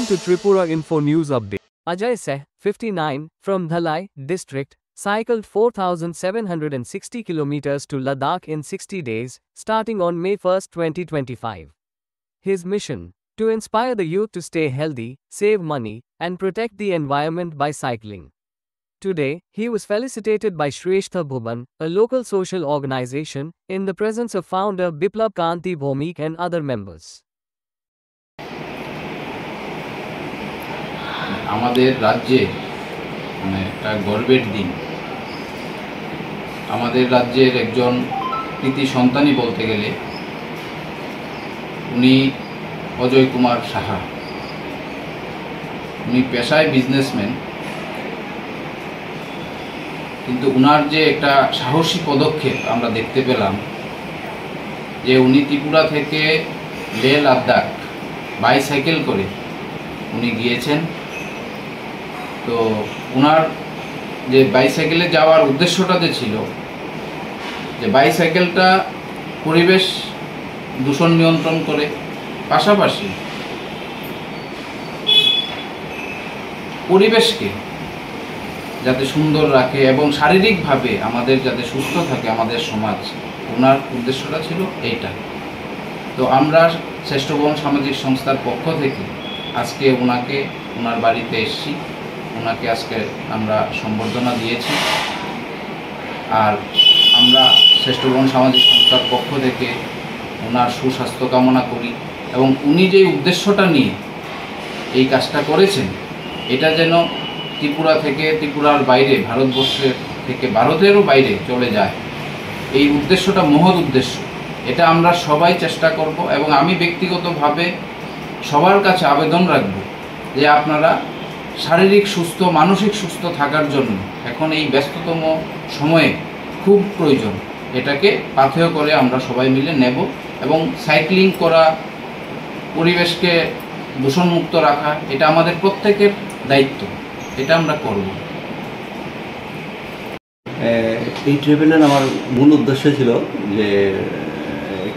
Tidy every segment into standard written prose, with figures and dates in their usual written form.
to Tripura Info News Update. Ajay Seh, 59, from Dhalai district, cycled 4,760 kilometers to Ladakh in 60 days, starting on May 1, 2025. His mission: to inspire the youth to stay healthy, save money, and protect the environment by cycling. Today, he was felicitated by Shrestha Bhuban, a local social organization, in the presence of founder Biplab Kanti Bhomik and other members. আমাদের রাজ্যে একটা গর্বের দিন। আমাদের রাজ্যের একজন কৃতি সন্তানই বলতে গেলে উনি অজয় কুমার সাহা। উনি পেশায় বিজনেসম্যান, কিন্তু উনার যে একটা সাহসী পদক্ষেপ আমরা দেখতে পেলাম যে উনি ত্রিপুরা থেকে লে লাদাখ বাইসাইকেল করে উনি গিয়েছেন। তো ওনার যে বাইসাইকেলে যাওয়ার উদ্দেশ্যটা যে ছিল যে বাইসাইকেলটা পরিবেশ দূষণ নিয়ন্ত্রণ করে, পাশাপাশি পরিবেশকে যাতে সুন্দর রাখে এবং শারীরিকভাবে আমাদের যাতে সুস্থ থাকে আমাদের সমাজ, ওনার উদ্দেশ্যটা ছিল এইটা। তো আমরা শ্রেষ্ঠ ভুবন সামাজিক সংস্থার পক্ষ থেকে আজকে ওনার বাড়িতে এসেছি। ওনাকে আজকে আমরা সম্বর্ধনা দিয়েছি। আর আমরা শ্রেষ্ঠ ভুবন সামাজিক সংস্থার পক্ষ থেকে ওনার সুস্বাস্থ্য কামনা করি এবং উনি যে উদ্দেশ্যটা নিয়ে এই কাজটা করেছেন এটা যেন ত্রিপুরা থেকে, ত্রিপুরার বাইরে, ভারতবর্ষের থেকে ভারতেরও বাইরে চলে যায়। এই উদ্দেশ্যটা মহৎ উদ্দেশ্য, এটা আমরা সবাই চেষ্টা করব এবং আমি ব্যক্তিগতভাবে সবার কাছে আবেদন রাখব যে আপনারা শারীরিক সুস্থ, মানসিক সুস্থ থাকার জন্য এখন এই ব্যস্ততম সময়ে খুব প্রয়োজন। এটাকে পাথেয় করে আমরা সবাই মিলে নেব এবং সাইক্লিং করা, পরিবেশকে দূষণমুক্ত রাখা, এটা আমাদের প্রত্যেকের দায়িত্ব, এটা আমরা করব। এই ট্রিপের আমার মূল উদ্দেশ্য ছিল যে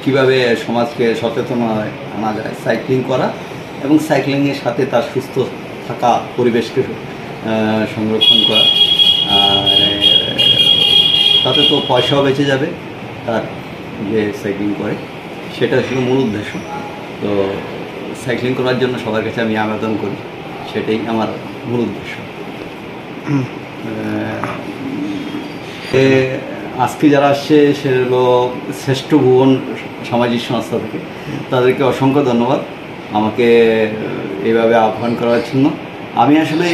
কিভাবে সমাজকে সচেতন আনা যায়, সাইক্লিং করা এবং সাইক্লিংয়ের সাথে তার সুস্থ থাকা, পরিবেশকে সংরক্ষণ করা। আর তাতে তো পয়সাও বেঁচে যাবে তার যে সাইক্লিং করে, সেটা ছিল মূল উদ্দেশ্য। তো সাইক্লিং করার জন্য সবার কাছে আমি আবেদন করি, সেটাই আমার মূল উদ্দেশ্য। আজকে যারা আসছে সে হলো শ্রেষ্ঠ ভুবন সামাজিক সংস্থা থেকে, তাদেরকে অসংখ্য ধন্যবাদ আমাকে এইভাবে আহ্বান করার জন্য। আমি আসলে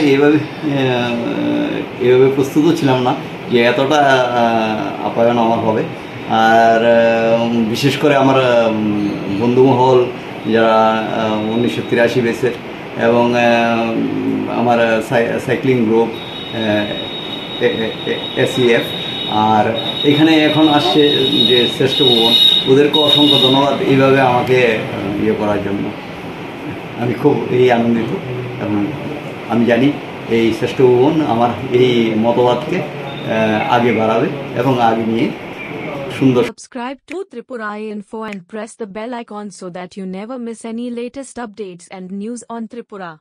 এইভাবে প্রস্তুতও ছিলাম না যে এতটা আপ্যায়ন আমার হবে। আর বিশেষ করে আমার বন্ধুমহল যারা 1983 বেসের এবং আমার সাইক্লিং গ্রুপ SEF, আর এখানে এখন আসছে যে শ্রেষ্ঠ ভুবন, ওদেরকে অসংখ্য ধন্যবাদ এইভাবে আমাকে ইয়ে করার জন্য। আমি খুব আনন্দিত এবং আমি জানি এই শ্রেষ্ঠ ভুবন আমার এই মতবাদকে আগে বাড়াবে এবং আগে নিয়ে সুন্দর। Subscribe to Tripura Info and press the bell icon so that you never miss any latest updates and news on Tripura.